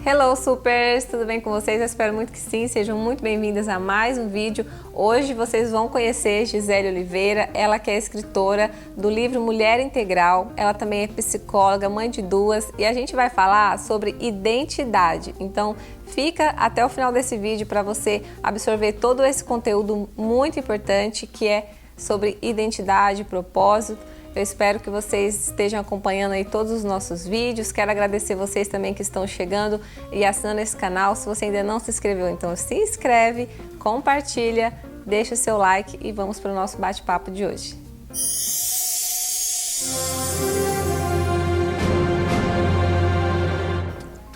Hello Supers, tudo bem com vocês? Eu espero muito que sim, sejam muito bem-vindas a mais um vídeo. Hoje vocês vão conhecer Gisele Oliveira, ela que é escritora do livro Mulher Integral, ela também é psicóloga, mãe de duas e a gente vai falar sobre identidade. Então fica até o final desse vídeo para você absorver todo esse conteúdo muito importante que é sobre identidade, propósito. Eu espero que vocês estejam acompanhando aí todos os nossos vídeos. Quero agradecer vocês também que estão chegando e assinando esse canal. Se você ainda não se inscreveu, então se inscreve, compartilha, deixa o seu like e vamos para o nosso bate-papo de hoje.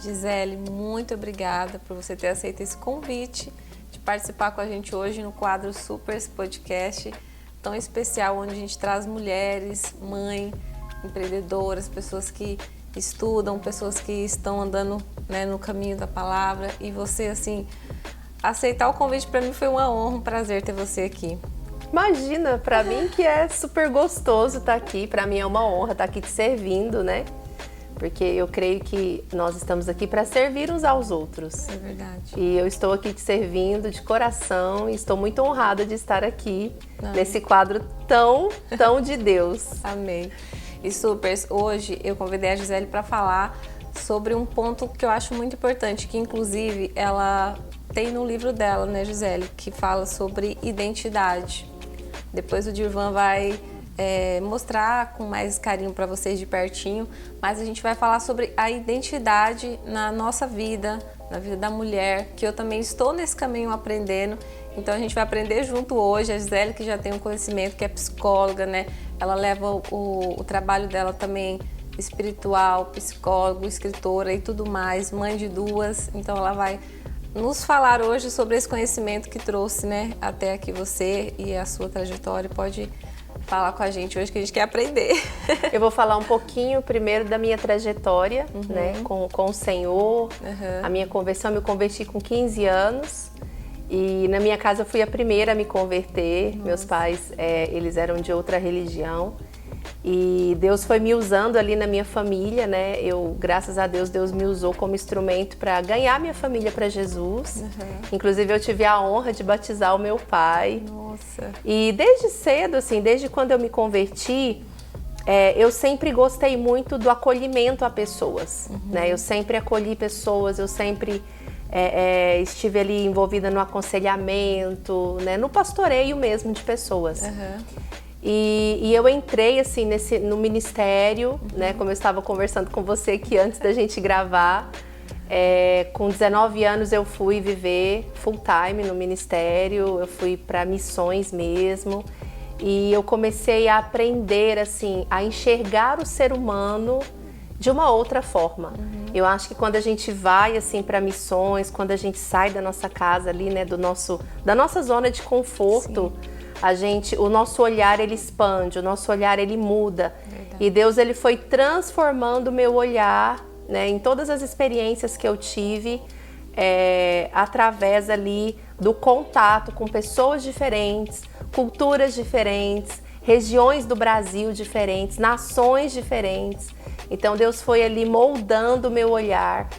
Gisele, muito obrigada por você ter aceito esse convite de participar com a gente hoje no quadro Supers Podcast tão especial, onde a gente traz mulheres, mães, empreendedoras, pessoas que estudam, pessoas que estão andando, né, no caminho da palavra. E você, assim, aceitar o convite para mim foi uma honra, um prazer ter você aqui. Imagina, para mim que é super gostoso estar aqui, para mim é uma honra estar aqui te servindo, né? Porque eu creio que nós estamos aqui para servir uns aos outros. É verdade. E eu estou aqui te servindo de coração e estou muito honrada de estar aqui nesse quadro tão de Deus. Amém. E Supers, hoje eu convidei a Gisele para falar sobre um ponto que eu acho muito importante, que inclusive ela tem no livro dela, né, Gisele, que fala sobre identidade. Depois o Dirvan vai mostrar com mais carinho para vocês de pertinho, mas a gente vai falar sobre a identidade na nossa vida, na vida da mulher, que eu também estou nesse caminho aprendendo, então a gente vai aprender junto hoje. A Gisele, que já tem um conhecimento, que é psicóloga, né? Ela leva o trabalho dela também espiritual, psicólogo, escritora e tudo mais, mãe de duas, então ela vai nos falar hoje sobre esse conhecimento que trouxe, né, até aqui você e a sua trajetória. Pode falar com a gente hoje que a gente quer aprender. Eu vou falar um pouquinho primeiro da minha trajetória, né, com o Senhor. A minha conversão, eu me converti com 15 anos e na minha casa eu fui a primeira a me converter. Nossa. Meus pais, eles eram de outra religião e Deus foi me usando ali na minha família, né? Graças a Deus, Deus me usou como instrumento para ganhar minha família para Jesus. Inclusive, eu tive a honra de batizar o meu pai. Nossa. E desde cedo, assim, desde quando eu me converti, eu sempre gostei muito do acolhimento a pessoas, né? Eu sempre acolhi pessoas, eu sempre estive ali envolvida no aconselhamento, né? No pastoreio mesmo de pessoas. E eu entrei assim no ministério, né? Como eu estava conversando com você aqui antes da gente gravar. Com 19 anos eu fui viver full time no ministério, eu fui para missões mesmo. E eu comecei a aprender assim, a enxergar o ser humano de uma outra forma. Eu acho que quando a gente vai assim para missões, quando a gente sai da nossa casa ali, né, da nossa zona de conforto, o nosso olhar ele expande, o nosso olhar ele muda. Verdade. E Deus ele foi transformando o meu olhar, né, em todas as experiências que eu tive, através ali do contato com pessoas diferentes, culturas diferentes, regiões do Brasil diferentes, nações diferentes. Então Deus foi ali moldando o meu olhar.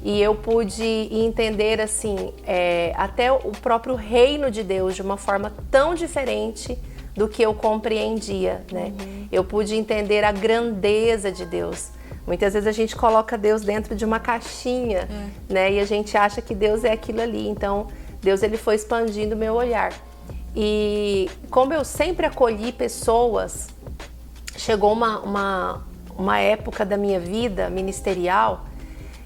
E eu pude entender assim, até o próprio reino de Deus de uma forma tão diferente do que eu compreendia, né? Eu pude entender a grandeza de Deus. Muitas vezes a gente coloca Deus dentro de uma caixinha, né? E a gente acha que Deus é aquilo ali. Então, Deus ele foi expandindo o meu olhar. E como eu sempre acolhi pessoas, chegou uma época da minha vida ministerial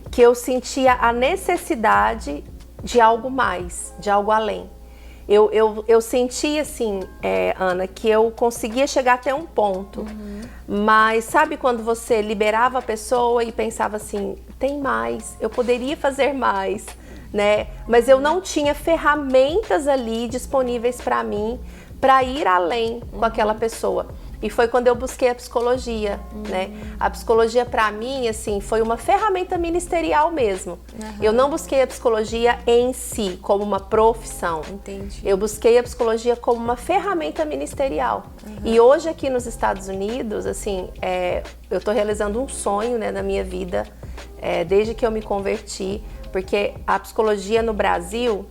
que eu sentia a necessidade de algo mais, de algo além. Eu sentia assim, Ana, que eu conseguia chegar até um ponto, mas sabe quando você liberava a pessoa e pensava assim, tem mais, eu poderia fazer mais, né? Mas eu não tinha ferramentas ali disponíveis para mim, para ir além com aquela pessoa. E foi quando eu busquei a psicologia, né? A psicologia para mim, assim, foi uma ferramenta ministerial mesmo. Eu não busquei a psicologia em si, como uma profissão. Entendi. Eu busquei a psicologia como uma ferramenta ministerial. E hoje aqui nos Estados Unidos, assim, eu tô realizando um sonho, né, na minha vida, desde que eu me converti, porque a psicologia no Brasil,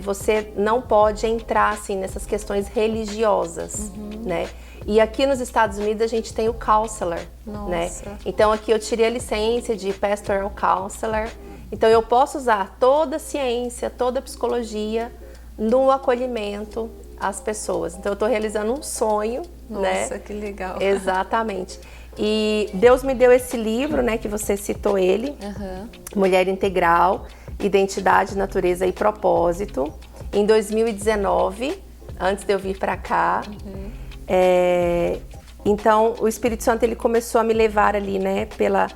você não pode entrar assim, nessas questões religiosas, né? E aqui nos Estados Unidos a gente tem o counselor, né? Então aqui eu tirei a licença de pastoral counselor, então eu posso usar toda a ciência, toda a psicologia no acolhimento às pessoas. Então eu estou realizando um sonho, né? Nossa, que legal. Exatamente. E Deus me deu esse livro, né, que você citou ele, Mulher Integral, Identidade, Natureza e Propósito, em 2019, antes de eu vir para cá. Então, o Espírito Santo ele começou a me levar ali, né, pela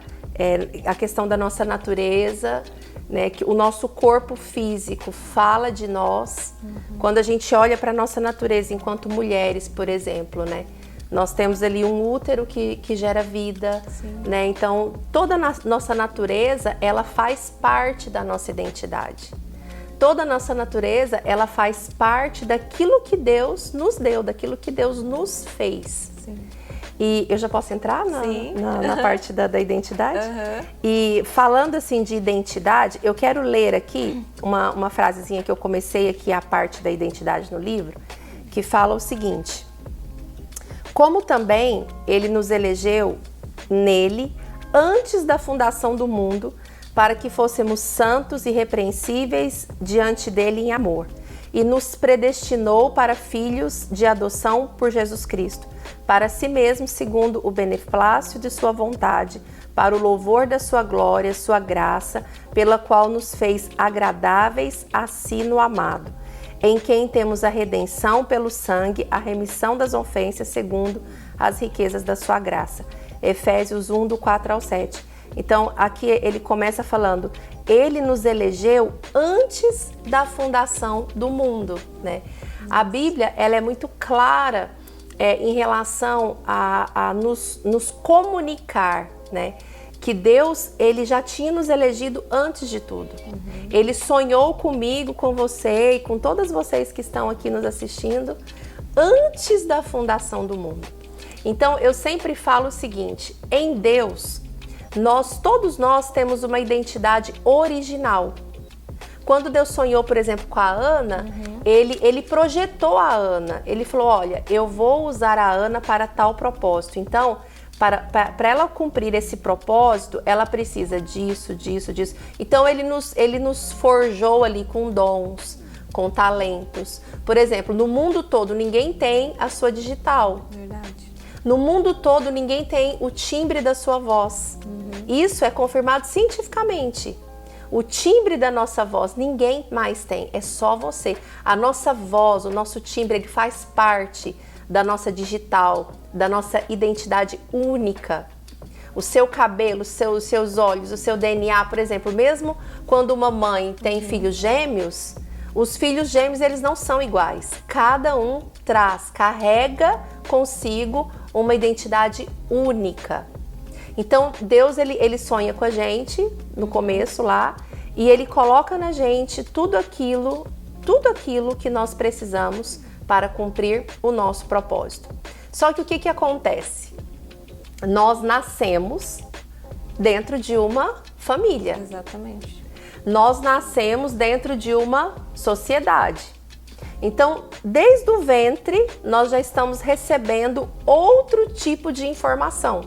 a questão da nossa natureza, né, que o nosso corpo físico fala de nós. Quando a gente olha para a nossa natureza enquanto mulheres, por exemplo, né, nós temos ali um útero que gera vida, né? Então, toda a nossa natureza, ela faz parte da nossa identidade. Toda a nossa natureza, ela faz parte daquilo que Deus nos deu, daquilo que Deus nos fez. E eu já posso entrar na parte da identidade? E falando assim de identidade, eu quero ler aqui uma frasezinha que eu comecei aqui, a parte da identidade no livro, que fala o seguinte: como também ele nos elegeu nele antes da fundação do mundo, para que fôssemos santos e irrepreensíveis diante dele em amor, e nos predestinou para filhos de adoção por Jesus Cristo, para si mesmo, segundo o beneplácito de sua vontade, para o louvor da sua glória, sua graça, pela qual nos fez agradáveis a si no amado, em quem temos a redenção pelo sangue, a remissão das ofensas segundo as riquezas da sua graça. Efésios 1, do 4 ao 7. Então, aqui ele começa falando, ele nos elegeu antes da fundação do mundo, né? A Bíblia, ela é muito clara em relação a nos comunicar, né? Que Deus, ele já tinha nos elegido antes de tudo. Ele sonhou comigo, com você e com todas vocês que estão aqui nos assistindo antes da fundação do mundo. Então, eu sempre falo o seguinte, em Deus, todos nós temos uma identidade original. Quando Deus sonhou, por exemplo, com a Ana, ele projetou a Ana. Ele falou, olha, eu vou usar a Ana para tal propósito. Então, para ela cumprir esse propósito, ela precisa disso, disso, disso. Então, ele nos forjou ali com dons, com talentos. Por exemplo, no mundo todo, ninguém tem a sua digital. Verdade. No mundo todo, ninguém tem o timbre da sua voz. Isso é confirmado cientificamente. O timbre da nossa voz, ninguém mais tem, é só você. A nossa voz, o nosso timbre, ele faz parte da nossa digital, da nossa identidade única. O seu cabelo, os seus olhos, o seu DNA, por exemplo, mesmo quando uma mãe tem filhos gêmeos, os filhos gêmeos, eles não são iguais. Cada um carrega consigo uma identidade única. Então, Deus, ele sonha com a gente, no começo lá, e ele coloca na gente tudo aquilo que nós precisamos para cumprir o nosso propósito. Só que o que acontece? Nós nascemos dentro de uma família. Exatamente. Nós nascemos dentro de uma sociedade. Então, desde o ventre, nós já estamos recebendo outro tipo de informação.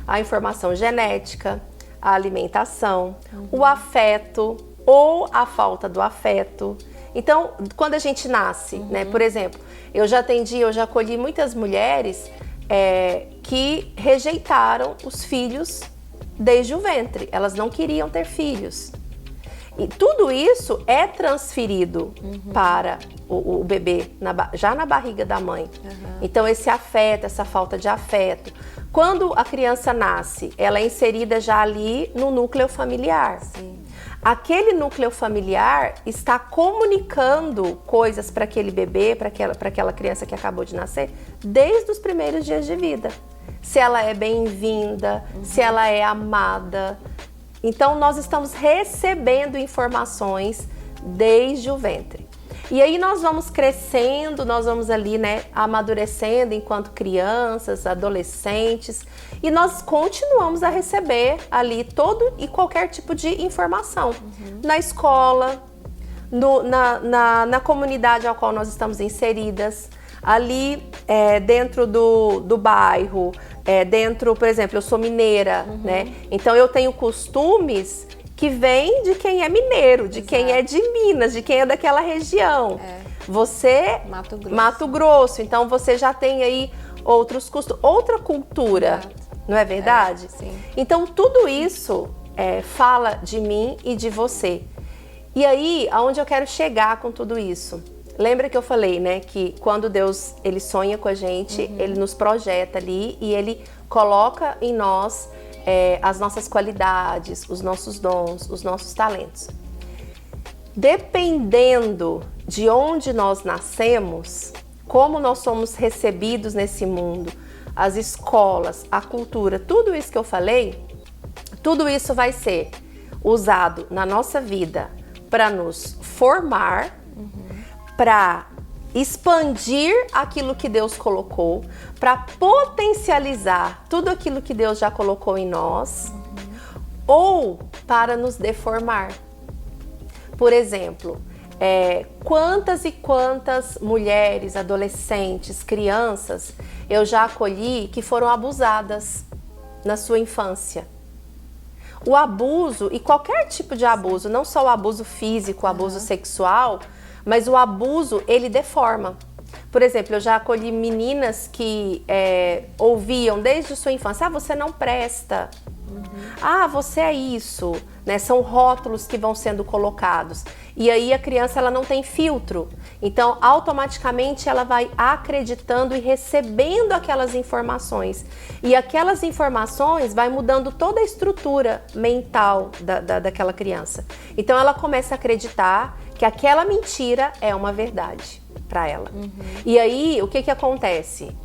A informação genética, a alimentação, o afeto ou a falta do afeto. Então, quando a gente nasce, né, por exemplo, eu já acolhi muitas mulheres que rejeitaram os filhos desde o ventre. Elas não queriam ter filhos. E tudo isso é transferido para o bebê, já na barriga da mãe. Então, esse afeto, essa falta de afeto. Quando a criança nasce, ela é inserida já ali no núcleo familiar. Sim. Aquele núcleo familiar está comunicando coisas para aquele bebê, para aquela criança que acabou de nascer, desde os primeiros dias de vida. Se ela é bem-vinda, se ela é amada. Então, nós estamos recebendo informações desde o ventre. E aí nós vamos crescendo, nós vamos ali, né, amadurecendo enquanto crianças, adolescentes, e nós continuamos a receber ali todo e qualquer tipo de informação. Na escola, na comunidade ao qual nós estamos inseridas, ali dentro do bairro, dentro, por exemplo, eu sou mineira, né? Então eu tenho costumes que vêm de quem é mineiro, de quem é de Minas, de quem é daquela região. Você, Mato Grosso, então você já tem aí outros costumes, outra cultura, não é verdade? Sim. Então tudo isso fala de mim e de você. E aí, aonde eu quero chegar com tudo isso? Lembra que eu falei, né, que quando Deus ele sonha com a gente, ele nos projeta ali e ele coloca em nós as nossas qualidades, os nossos dons, os nossos talentos. Dependendo de onde nós nascemos, como nós somos recebidos nesse mundo, as escolas, a cultura, tudo isso que eu falei, tudo isso vai ser usado na nossa vida para nos formar, para expandir aquilo que Deus colocou, para potencializar tudo aquilo que Deus já colocou em nós, ou para nos deformar. Por exemplo, quantas e quantas mulheres, adolescentes, crianças eu já acolhi que foram abusadas na sua infância. O abuso, e qualquer tipo de abuso, não só o abuso físico, o abuso sexual, mas o abuso, ele deforma. Por exemplo, eu já acolhi meninas que ouviam desde sua infância, você não presta, você é isso, né? São rótulos que vão sendo colocados. E aí a criança ela não tem filtro, então automaticamente ela vai acreditando e recebendo aquelas informações. E aquelas informações vai mudando toda a estrutura mental daquela criança. Então ela começa a acreditar que aquela mentira é uma verdade para ela. E aí, o que acontece?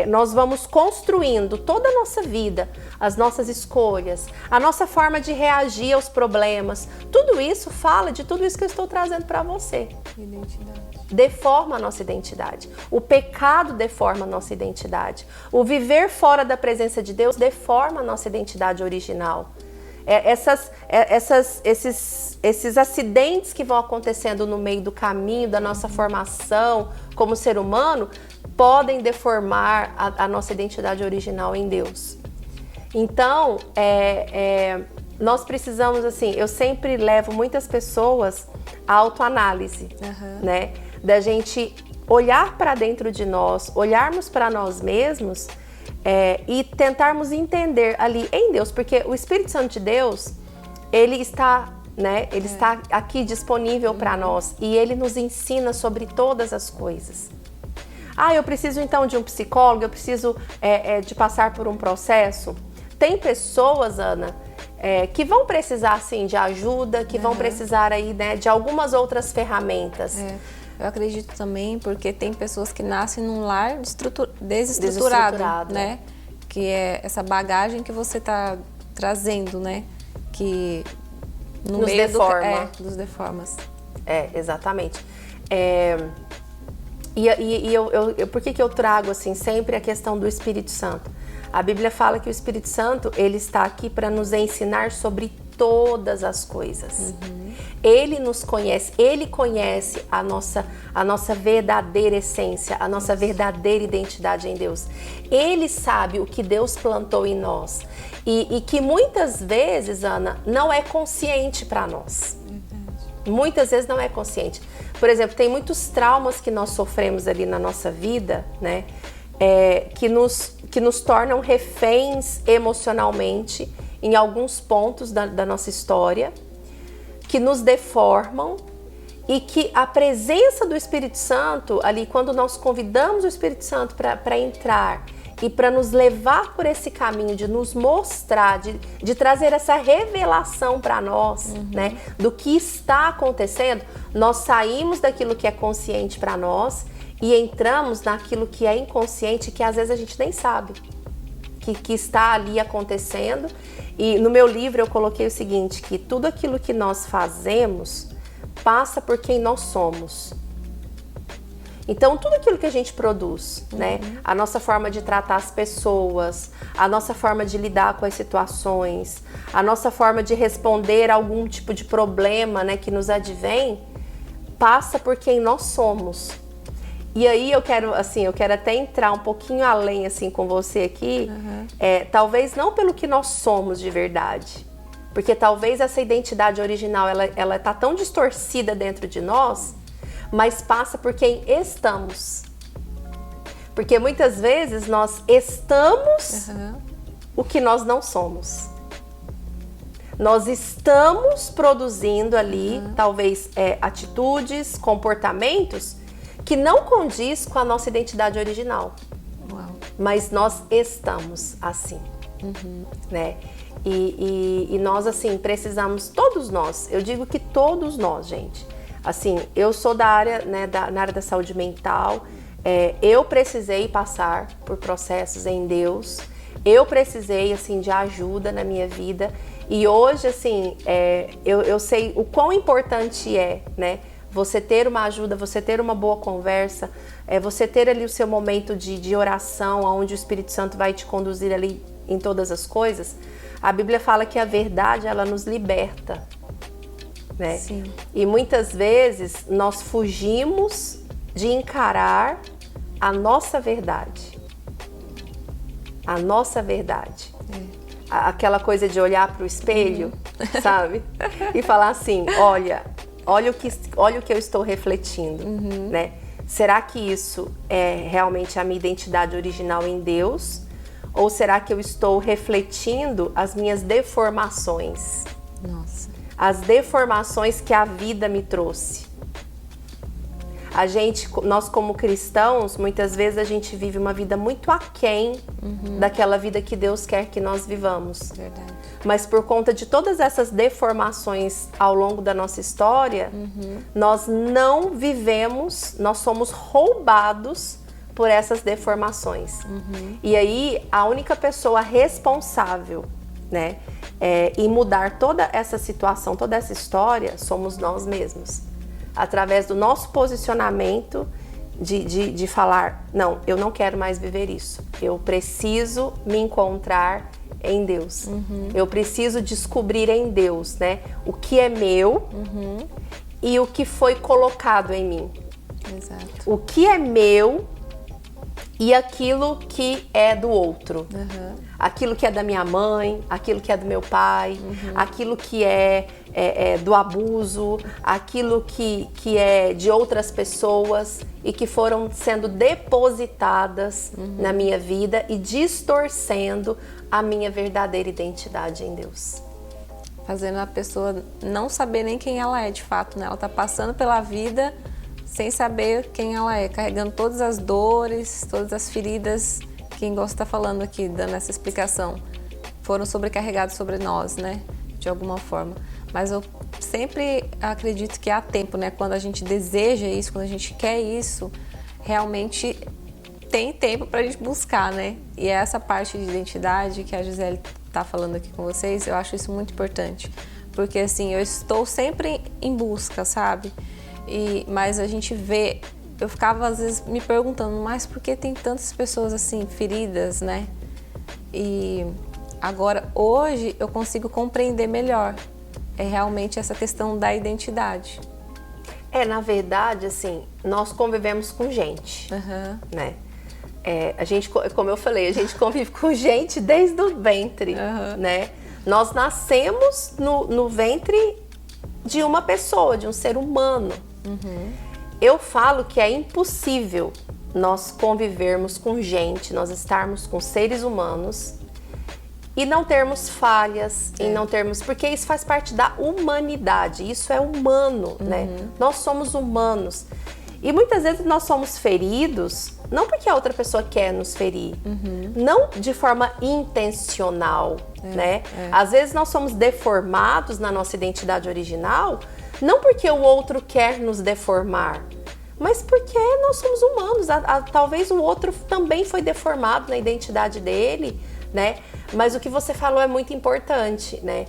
Nós vamos construindo toda a nossa vida, as nossas escolhas, a nossa forma de reagir aos problemas. Tudo isso fala de tudo isso que eu estou trazendo para você. Identidade. Deforma a nossa identidade. O pecado deforma a nossa identidade. O viver fora da presença de Deus deforma a nossa identidade original. Esses acidentes que vão acontecendo no meio do caminho da nossa formação como ser humano podem deformar a nossa identidade original em Deus. Então, nós precisamos, assim, eu sempre levo muitas pessoas à autoanálise, né? Da gente olhar para dentro de nós, olharmos para nós mesmos e tentarmos entender ali em Deus, porque o Espírito Santo de Deus, ele está, né? Ele está aqui disponível para nós e ele nos ensina sobre todas as coisas. Eu preciso então de um psicólogo, eu preciso de passar por um processo. Tem pessoas, Ana, que vão precisar sim de ajuda, que vão precisar aí, né, de algumas outras ferramentas. Eu acredito também porque tem pessoas que nascem num lar desestruturado, né? Que é essa bagagem que você está trazendo, né? Que no nos meio deforma. Dos deformas. Exatamente. Por que eu trago assim sempre a questão do Espírito Santo? A Bíblia fala que o Espírito Santo ele está aqui para nos ensinar sobre todas as coisas. Ele nos conhece, ele conhece a nossa verdadeira essência, a nossa verdadeira identidade em Deus. Ele sabe o que Deus plantou em nós e que muitas vezes, Ana, não é consciente para nós. Muitas vezes não é consciente. Por exemplo, tem muitos traumas que nós sofremos ali na nossa vida, né? Que nos tornam reféns emocionalmente em alguns pontos da nossa história, que nos deformam e que a presença do Espírito Santo ali, quando nós convidamos o Espírito Santo para entrar e para nos levar por esse caminho de nos mostrar, de trazer essa revelação para nós, né, do que está acontecendo, nós saímos daquilo que é consciente para nós e entramos naquilo que é inconsciente, que às vezes a gente nem sabe que está ali acontecendo. E no meu livro eu coloquei o seguinte, que tudo aquilo que nós fazemos passa por quem nós somos. Então, tudo aquilo que a gente produz, né? A nossa forma de tratar as pessoas, a nossa forma de lidar com as situações, a nossa forma de responder a algum tipo de problema, né, que nos advém, passa por quem nós somos. E aí eu quero até entrar um pouquinho além, assim, com você aqui, talvez não pelo que nós somos de verdade, porque talvez essa identidade original, ela tá tão distorcida dentro de nós, mas passa por quem estamos. Porque muitas vezes nós estamos o que nós não somos. Nós estamos produzindo ali, talvez, atitudes, comportamentos que não condiz com a nossa identidade original. Uau. Mas nós estamos assim, né? E nós, assim, precisamos, todos nós, eu digo que todos nós, gente, assim, eu sou da área, né, na área da saúde mental, eu precisei passar por processos em Deus, eu precisei, assim, de ajuda na minha vida, e hoje, assim, eu sei o quão importante né, você ter uma ajuda, você ter uma boa conversa, você ter ali o seu momento de oração, onde o Espírito Santo vai te conduzir ali em todas as coisas. A Bíblia fala que a verdade, ela nos liberta, né? Sim. E muitas vezes nós fugimos de encarar a nossa verdade. A nossa verdade. Aquela coisa de olhar para o espelho, sabe? E falar assim, olha o que eu estou refletindo, né? Será que isso é realmente a minha identidade original em Deus? Ou será que eu estou refletindo as minhas deformações? Nossa. As deformações que a vida me trouxe. Nós como cristãos, muitas vezes a gente vive uma vida muito aquém daquela vida que Deus quer que nós vivamos. Verdade. Mas por conta de todas essas deformações ao longo da nossa história, nós não vivemos, nós somos roubados por essas deformações. E aí, a única pessoa responsável, né, em mudar toda essa situação, toda essa história, somos nós mesmos. Através do nosso posicionamento de falar, não, eu não quero mais viver isso. Eu preciso me encontrar em Deus. Eu preciso descobrir em Deus, né, o que é meu e o que foi colocado em mim. Exato. O que é meu e aquilo que é do outro. Aquilo que é da minha mãe, aquilo que é do meu pai, aquilo que é do abuso, aquilo que é de outras pessoas e que foram sendo depositadas na minha vida e distorcendo a minha verdadeira identidade em Deus. Fazendo a pessoa não saber nem quem ela é de fato, né? Ela tá passando pela vida sem saber quem ela é, carregando todas as dores, todas as feridas que Ingosso está falando aqui, dando essa explicação, foram sobrecarregados sobre nós, né? De alguma forma. Mas eu sempre acredito que há tempo, né? Quando a gente deseja isso, quando a gente quer isso, realmente tem tempo para a gente buscar, né? E essa parte de identidade que a Gisele está falando aqui com vocês, eu acho isso muito importante. Porque assim, eu estou sempre em busca, sabe? Mas a gente vê, eu ficava às vezes me perguntando, mas por que tem tantas pessoas assim, feridas, né? E agora, hoje, eu consigo compreender melhor realmente essa questão da identidade. Na verdade, assim, nós convivemos com gente, né? A gente, como eu falei, a gente convive com gente desde o ventre, né? Nós nascemos no ventre de uma pessoa, de um ser humano. Eu falo que é impossível nós convivermos com gente, nós estarmos com seres humanos e não termos falhas, e não termos, porque isso faz parte da humanidade, isso é humano, né? Nós somos humanos. E muitas vezes nós somos feridos, não porque a outra pessoa quer nos ferir, não de forma intencional, né? Às vezes nós somos deformados na nossa identidade original, não porque o outro quer nos deformar, mas porque nós somos humanos. Talvez o outro também foi deformado na identidade dele, né? Mas o que você falou é muito importante, né?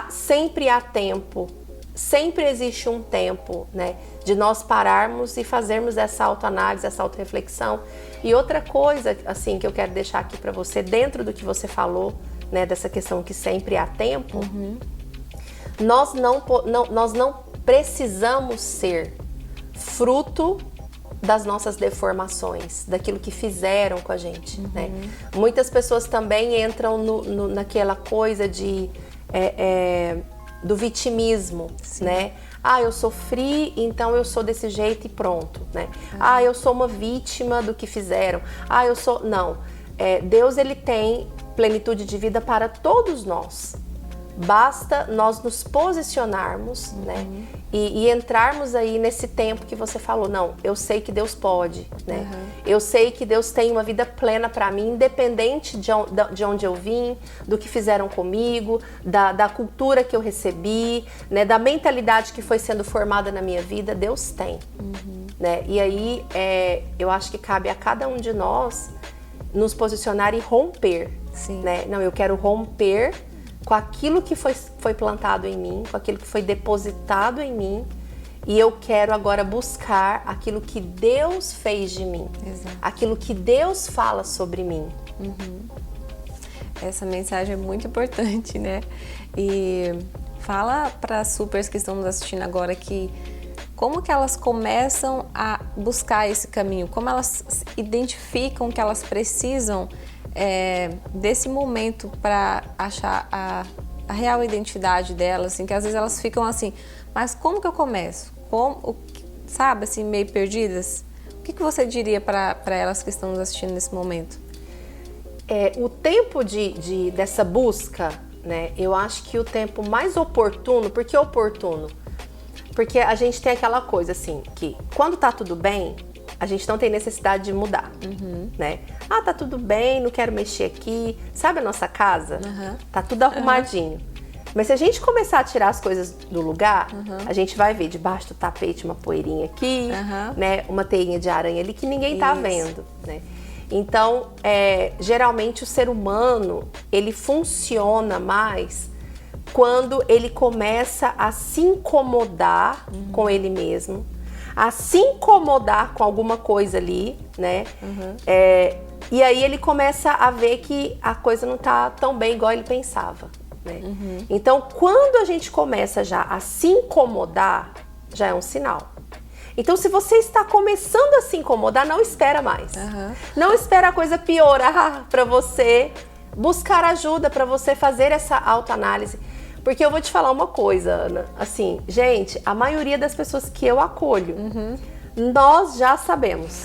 Sempre há tempo, sempre existe um tempo, né, de nós pararmos e fazermos essa autoanálise, essa autorreflexão. E outra coisa, assim, que eu quero deixar aqui para você, dentro do que você falou, né, dessa questão que sempre há tempo, nós não precisamos ser fruto das nossas deformações, daquilo que fizeram com a gente, né? Muitas pessoas também entram naquela coisa de do vitimismo, né? Ah, eu sofri, então eu sou desse jeito e pronto, né? Ah, eu sou uma vítima do que fizeram. Ah, eu sou... Não. Deus, ele tem plenitude de vida para todos nós. Basta nós nos posicionarmos, né? E entrarmos aí nesse tempo que você falou. Não, eu sei que Deus pode, né? Eu sei que Deus tem uma vida plena para mim, independente de onde eu vim, do que fizeram comigo, da cultura que eu recebi, né? Da mentalidade que foi sendo formada na minha vida. Deus tem, né? E aí, eu acho que cabe a cada um de nós nos posicionar e romper, né? Não, eu quero romper com aquilo que foi plantado em mim, com aquilo que foi depositado em mim, e eu quero agora buscar aquilo que Deus fez de mim, aquilo que Deus fala sobre mim. Essa mensagem é muito importante, né? E fala para as supers que estão nos assistindo agora que como que elas começam a buscar esse caminho, como elas identificam que elas precisam desse momento para achar a real identidade delas, assim, que às vezes elas ficam assim, mas como que eu começo? Sabe, assim, meio perdidas? O que você diria para elas que estão nos assistindo nesse momento? O tempo dessa busca, né, eu acho que o tempo mais oportuno, por que oportuno? Porque a gente tem aquela coisa assim, que quando tá tudo bem, a gente não tem necessidade de mudar, né? Ah, tá tudo bem, não quero mexer aqui. Sabe a nossa casa? Tá tudo arrumadinho. Mas se a gente começar a tirar as coisas do lugar, a gente vai ver debaixo do tapete uma poeirinha aqui, né? Uma teinha de aranha ali que ninguém tá vendo, né? Então, geralmente o ser humano, ele funciona mais quando ele começa a se incomodar com ele mesmo, a se incomodar com alguma coisa ali, né? E aí ele começa a ver que a coisa não tá tão bem igual ele pensava, né? Então, quando a gente começa já a se incomodar, já é um sinal. Então, se você está começando a se incomodar, não espera mais. Não espera a coisa piorar para você buscar ajuda, para você fazer essa autoanálise. Porque eu vou te falar uma coisa, Ana, assim, gente, a maioria das pessoas que eu acolho, nós já sabemos.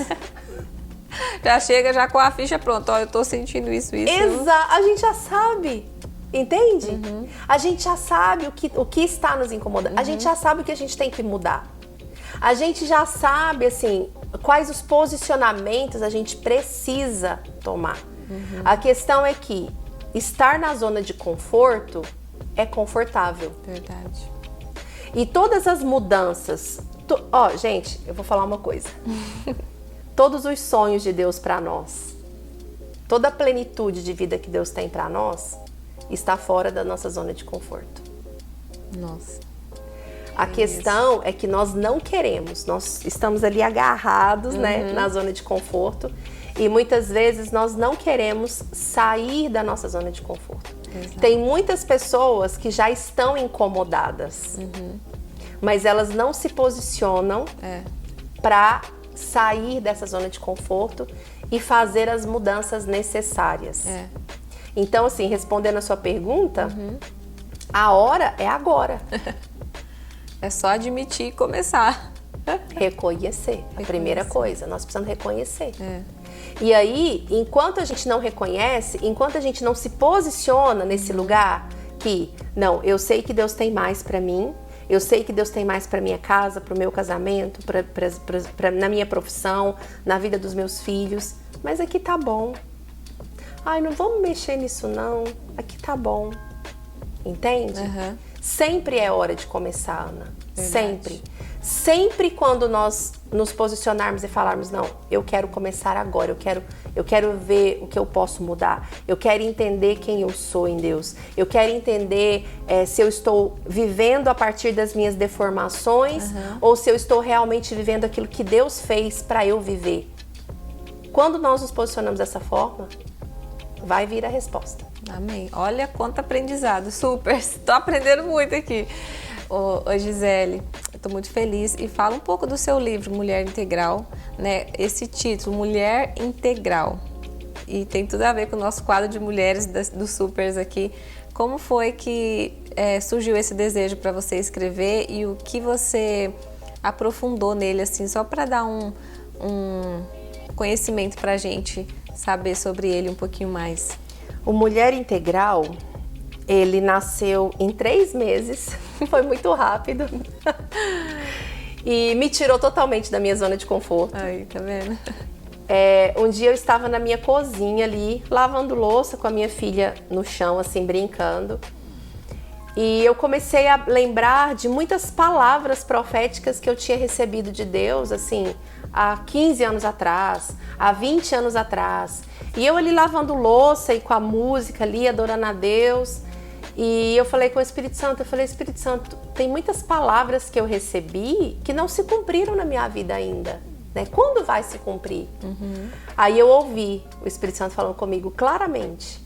Já chega já com a ficha pronta, ó, eu tô sentindo isso. A gente já sabe, entende? A gente já sabe o que está nos incomodando, a gente já sabe o que a gente tem que mudar. A gente já sabe, assim, quais os posicionamentos a gente precisa tomar. A questão é que estar na zona de conforto é confortável. Verdade. E todas as mudanças... gente, eu vou falar uma coisa. Todos os sonhos de Deus para nós, toda a plenitude de vida que Deus tem para nós, está fora da nossa zona de conforto. Nossa. A questão é que nós não queremos, nós estamos ali agarrados, né, na zona de conforto, e muitas vezes nós não queremos sair da nossa zona de conforto. Tem muitas pessoas que já estão incomodadas, mas elas não se posicionam para sair dessa zona de conforto e fazer as mudanças necessárias. Então, assim, respondendo a sua pergunta, a hora é agora. É só admitir e começar. Reconhecer. A primeira coisa, nós precisamos reconhecer. E aí, enquanto a gente não reconhece, enquanto a gente não se posiciona nesse lugar que, não, eu sei que Deus tem mais pra mim, eu sei que Deus tem mais pra minha casa, pro meu casamento, na minha profissão, na vida dos meus filhos, mas aqui tá bom. Ai, não vamos mexer nisso não, aqui tá bom. Entende? Sempre é hora de começar, Ana. Verdade. Sempre. Sempre quando nós nos posicionarmos e falarmos, não, eu quero começar agora, eu quero ver o que eu posso mudar, eu quero entender quem eu sou em Deus, eu quero entender se eu estou vivendo a partir das minhas deformações ou se eu estou realmente vivendo aquilo que Deus fez para eu viver. Quando nós nos posicionamos dessa forma, vai vir a resposta. Amém. Olha quanto aprendizado, super. Estou aprendendo muito aqui. Ô Gisele, eu estou muito feliz. E fala um pouco do seu livro, Mulher Integral, né? Esse título, Mulher Integral. E tem tudo a ver com o nosso quadro de mulheres dos supers aqui. Como foi que surgiu esse desejo para você escrever e o que você aprofundou nele, assim, só para dar um conhecimento para a gente saber sobre ele um pouquinho mais? O Mulher Integral, ele nasceu em 3 meses, foi muito rápido e me tirou totalmente da minha zona de conforto. Aí, tá vendo? Um dia eu estava na minha cozinha ali, lavando louça com a minha filha no chão, assim, brincando. E eu comecei a lembrar de muitas palavras proféticas que eu tinha recebido de Deus, assim, há 15 anos atrás, há 20 anos atrás. E eu ali lavando louça e com a música ali, adorando a Deus. E eu falei com o Espírito Santo, Espírito Santo, tem muitas palavras que eu recebi que não se cumpriram na minha vida ainda, né? Quando vai se cumprir? Aí eu ouvi o Espírito Santo falando comigo claramente,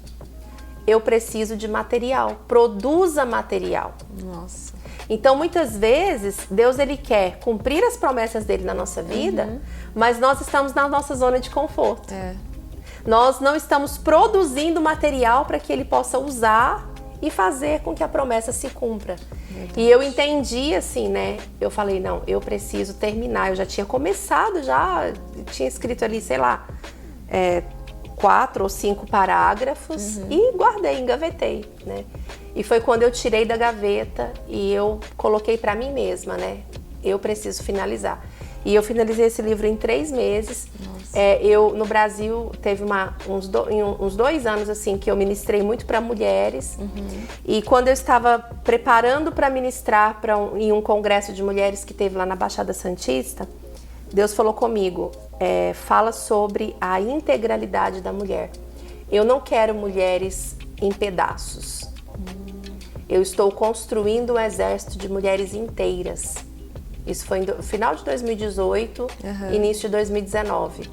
eu preciso de material, produza material. Nossa. Então, muitas vezes, Deus ele quer cumprir as promessas dele na nossa vida, mas nós estamos na nossa zona de conforto. Nós não estamos produzindo material para que ele possa usar e fazer com que a promessa se cumpra. Verdade. E eu entendi assim, né? Eu falei, não, eu preciso terminar. Eu já tinha começado, tinha escrito ali, sei lá, 4 ou 5 parágrafos e guardei, engavetei, né? E foi quando eu tirei da gaveta e eu coloquei para mim mesma, né? Eu preciso finalizar. E eu finalizei esse livro em 3 meses. Eu, no Brasil, teve uns 2 anos assim que eu ministrei muito para mulheres. E quando eu estava preparando para ministrar em um congresso de mulheres que teve lá na Baixada Santista, Deus falou comigo, fala sobre a integralidade da mulher. Eu não quero mulheres em pedaços. Eu estou construindo um exército de mulheres inteiras. Isso foi no final de 2018, início de 2019.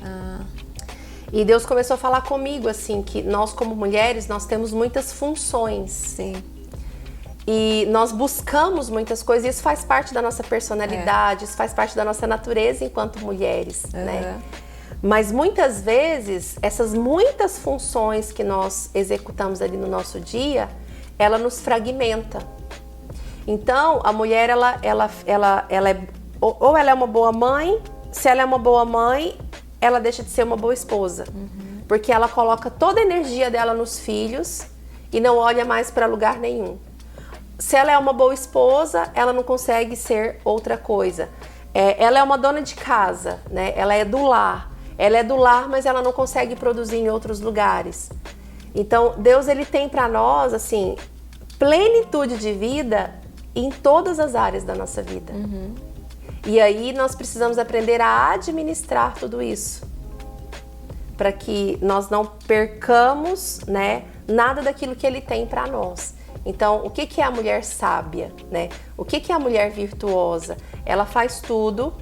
E Deus começou a falar comigo, assim, que nós como mulheres, nós temos muitas funções. Sim. E nós buscamos muitas coisas, e isso faz parte da nossa personalidade, isso faz parte da nossa natureza enquanto mulheres, né? Mas muitas vezes, essas muitas funções que nós executamos ali no nosso dia, ela nos fragmenta. Então, a mulher, ela é uma boa mãe. Se ela é uma boa mãe, ela deixa de ser uma boa esposa. Porque ela coloca toda a energia dela nos filhos e não olha mais para lugar nenhum. Se ela é uma boa esposa, ela não consegue ser outra coisa. Ela é uma dona de casa, né? Ela é do lar. Ela é do lar, mas ela não consegue produzir em outros lugares. Então, Deus ele tem para nós, assim, plenitude de vida em todas as áreas da nossa vida. E aí nós precisamos aprender a administrar tudo isso, para que nós não percamos, né, nada daquilo que ele tem para nós. Então, o que é a mulher sábia, né? O que é a mulher virtuosa? Ela faz tudo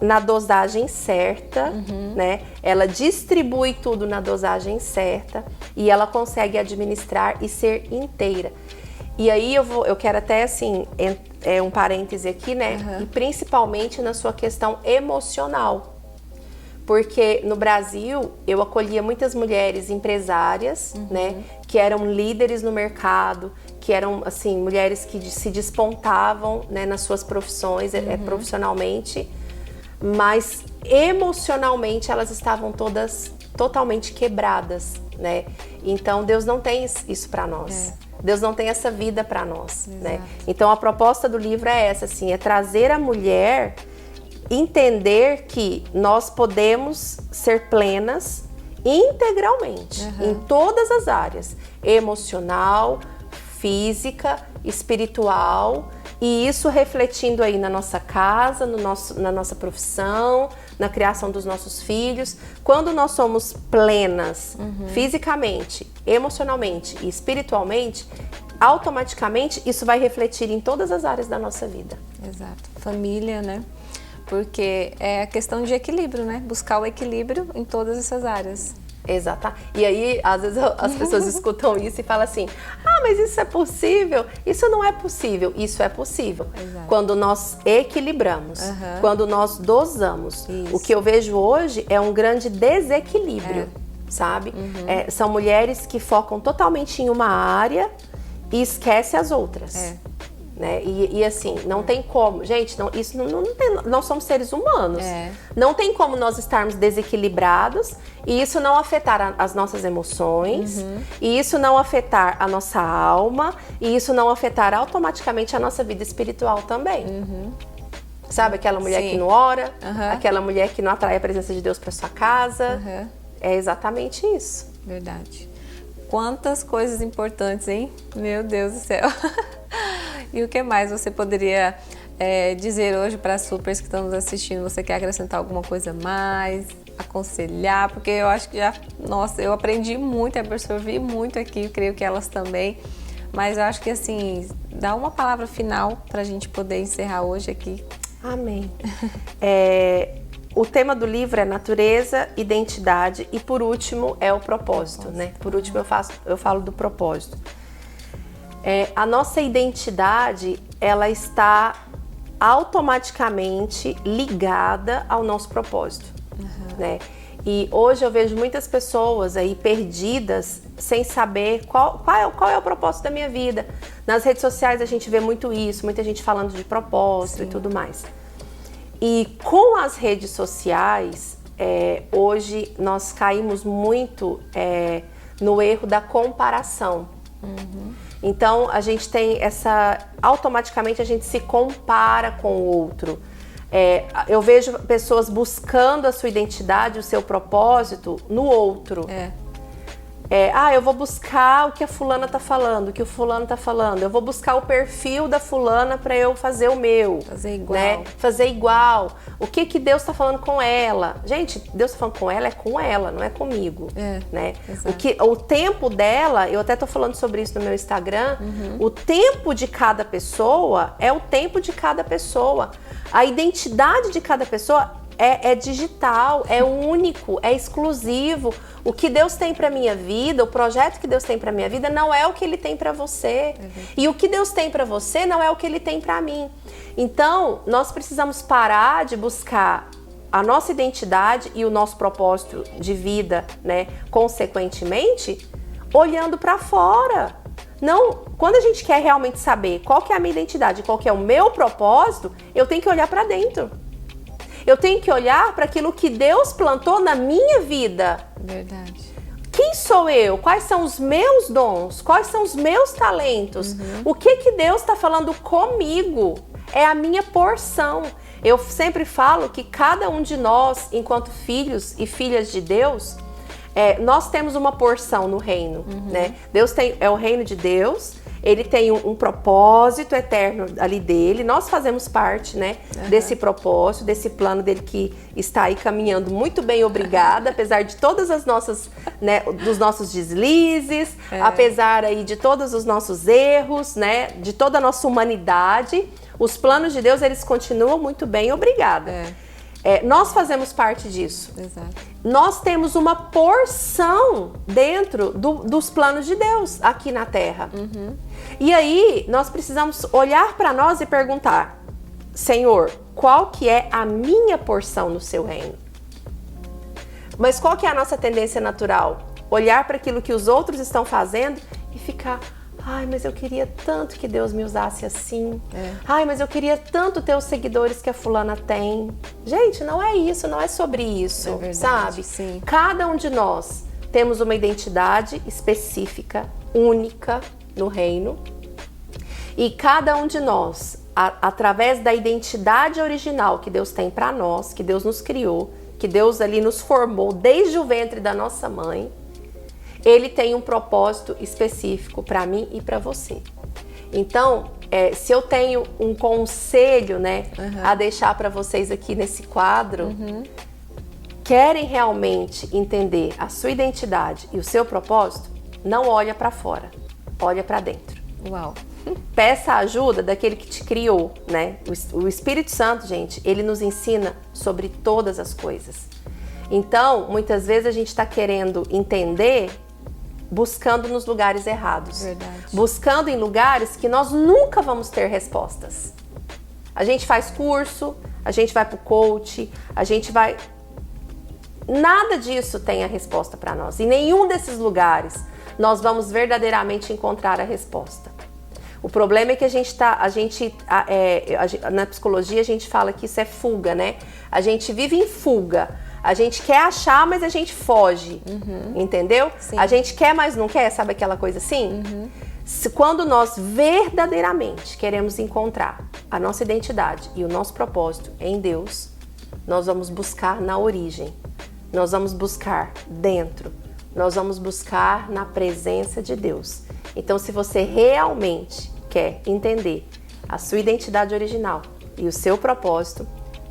na dosagem certa, né? Ela distribui tudo na dosagem certa e ela consegue administrar e ser inteira. E aí eu quero até assim, um parêntese aqui, né? E principalmente na sua questão emocional. Porque no Brasil eu acolhia muitas mulheres empresárias, né? Que eram líderes no mercado, que eram assim, mulheres que se despontavam, né, nas suas profissões, profissionalmente, mas emocionalmente elas estavam todas totalmente quebradas, né? Então Deus não tem isso para nós. Deus não tem essa vida para nós, né? Então a proposta do livro é essa, assim, é trazer a mulher entender que nós podemos ser plenas integralmente em todas as áreas, emocional, física espiritual, e isso refletindo aí na nossa casa, na nossa profissão, na criação dos nossos filhos. Quando nós somos plenas fisicamente, emocionalmente e espiritualmente, automaticamente isso vai refletir em todas as áreas da nossa vida. Exato. Família, né? Porque é a questão de equilíbrio, né? Buscar o equilíbrio em todas essas áreas. Exato. E aí, às vezes as pessoas escutam isso e falam assim: ah, mas isso é possível? Isso não é possível. Isso é possível. Exato. Quando nós equilibramos, quando nós dosamos. Isso. O que eu vejo hoje é um grande desequilíbrio, sabe? São mulheres que focam totalmente em uma área e esquecem as outras. Né? E assim, não tem como, gente, não somos seres humanos. Não tem como nós estarmos desequilibrados e isso não afetar as nossas emoções, e isso não afetar a nossa alma, e isso não afetar automaticamente a nossa vida espiritual também. Sabe aquela mulher que não ora, aquela mulher que não atrai a presença de Deus para sua casa? É exatamente isso. Verdade. Quantas coisas importantes, hein? Meu Deus do céu. E o que mais você poderia dizer hoje para as supers que estão nos assistindo? Você quer acrescentar alguma coisa mais? Aconselhar? Porque eu acho que nossa, eu aprendi muito, absorvi muito aqui, eu creio que elas também. Mas eu acho que assim, dá uma palavra final para a gente poder encerrar hoje aqui. Amém. O tema do livro é natureza, identidade e, por último, é o propósito, né? Por último, eu falo do propósito. A nossa identidade, ela está automaticamente ligada ao nosso propósito, né? E hoje eu vejo muitas pessoas aí perdidas, sem saber qual é o propósito da minha vida. Nas redes sociais a gente vê muito isso, muita gente falando de propósito e tudo mais. E com as redes sociais, hoje nós caímos muito no erro da comparação. Então a gente tem automaticamente a gente se compara com o outro. Eu vejo pessoas buscando a sua identidade, o seu propósito no outro. Eu vou buscar o que a fulana tá falando, o que o fulano tá falando. Eu vou buscar o perfil da fulana para eu fazer o meu. Fazer igual. Né? Fazer igual. O que Deus tá falando com ela? Gente, Deus tá falando com ela, é com ela, não é comigo. Né? O tempo dela, eu até tô falando sobre isso no meu Instagram, o tempo de cada pessoa é o tempo de cada pessoa. A identidade de cada pessoa é digital, é único, é exclusivo. O que Deus tem para minha vida, o projeto que Deus tem para minha vida não é o que Ele tem para você. E o que Deus tem para você não é o que Ele tem para mim. Então, nós precisamos parar de buscar a nossa identidade e o nosso propósito de vida, né, consequentemente, olhando para fora. Não, quando a gente quer realmente saber qual que é a minha identidade, qual que é o meu propósito, eu tenho que olhar para dentro. Eu tenho que olhar para aquilo que Deus plantou na minha vida. Verdade. Quem sou eu? Quais são os meus dons? Quais são os meus talentos? O que Deus está falando comigo? É a minha porção. Eu sempre falo que cada um de nós, enquanto filhos e filhas de Deus, nós temos uma porção no reino, né? Deus é o reino de Deus. Ele tem um propósito eterno ali dele. Nós fazemos parte, né, desse propósito, desse plano dele que está aí caminhando muito bem, obrigada, apesar de todas as nossas, né, dos nossos deslizes, apesar aí de todos os nossos erros, né, de toda a nossa humanidade, os planos de Deus, eles continuam muito bem, obrigada. Nós fazemos parte disso. Exato. Nós temos uma porção dentro dos planos de Deus aqui na Terra. E aí, nós precisamos olhar para nós e perguntar: Senhor, qual que é a minha porção no seu reino? Mas qual que é a nossa tendência natural? Olhar para aquilo que os outros estão fazendo e ficar: ai, mas eu queria tanto que Deus me usasse assim. Ai, mas eu queria tanto ter os seguidores que a fulana tem. Gente, não é isso, não é sobre isso, verdade, sabe? Sim. Cada um de nós temos uma identidade específica, única no reino. E cada um de nós, através da identidade original que Deus tem para nós, que Deus nos criou, que Deus ali nos formou desde o ventre da nossa mãe, Ele tem um propósito específico para mim e para você. Então, se eu tenho um conselho, né, a deixar para vocês aqui nesse quadro, querem realmente entender a sua identidade e o seu propósito, não olha para fora, olha para dentro. Uau! Peça a ajuda daquele que te criou, né? O Espírito Santo, gente, ele nos ensina sobre todas as coisas. Então, muitas vezes a gente está querendo entender buscando nos lugares errados. Verdade. Buscando em lugares que nós nunca vamos ter respostas. A gente faz curso, a gente vai pro coach, a gente vai... Nada disso tem a resposta para nós. Em nenhum desses lugares nós vamos verdadeiramente encontrar a resposta. O problema é que na psicologia a gente fala que isso é fuga, né? A gente vive em fuga. A gente quer achar, mas a gente foge, entendeu? Sim. A gente quer, mas não quer, sabe aquela coisa assim? Quando nós verdadeiramente queremos encontrar a nossa identidade e o nosso propósito em Deus, nós vamos buscar na origem, nós vamos buscar dentro, nós vamos buscar na presença de Deus. Então, se você realmente quer entender a sua identidade original e o seu propósito,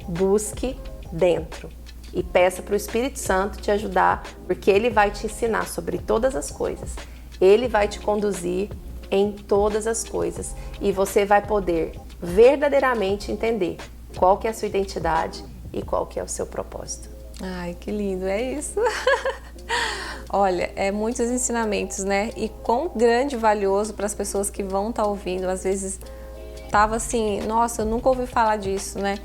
busque dentro. E peça para o Espírito Santo te ajudar, porque ele vai te ensinar sobre todas as coisas. Ele vai te conduzir em todas as coisas. E você vai poder verdadeiramente entender qual que é a sua identidade e qual que é o seu propósito. Ai, que lindo, é isso. Olha, muitos ensinamentos, né? E quão grande e valioso para as pessoas que vão estar ouvindo. Às vezes tava assim, nossa, eu nunca ouvi falar disso, né?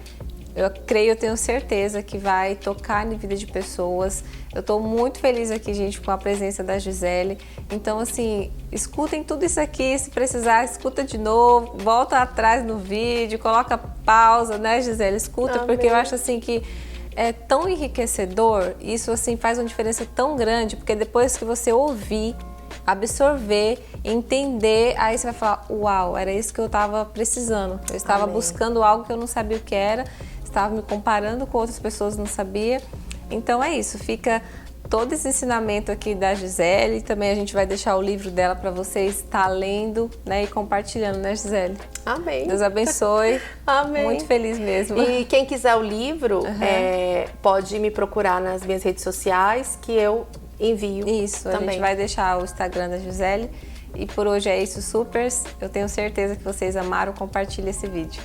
Eu creio, eu tenho certeza que vai tocar na vida de pessoas. Eu estou muito feliz aqui, gente, com a presença da Gisele. Então, assim, escutem tudo isso aqui. Se precisar, escuta de novo. Volta atrás no vídeo, coloca pausa, né, Gisele? Escuta, Amém. Porque eu acho, assim, que é tão enriquecedor. Isso, assim, faz uma diferença tão grande. Porque depois que você ouvir, absorver, entender, aí você vai falar, uau, era isso que eu estava precisando. Eu estava Amém. buscando algo que eu não sabia o que era. Estava me comparando com outras pessoas, não sabia. Então é isso, fica todo esse ensinamento aqui da Gisele. Também a gente vai deixar o livro dela para vocês estar lendo, né, e compartilhando, né, Gisele? Amém. Deus abençoe. Amém. Muito feliz mesmo. E quem quiser o livro, pode me procurar nas minhas redes sociais, que eu envio. Isso, também. A gente vai deixar o Instagram da Gisele. E por hoje é isso, supers. Eu tenho certeza que vocês amaram. Compartilhe esse vídeo.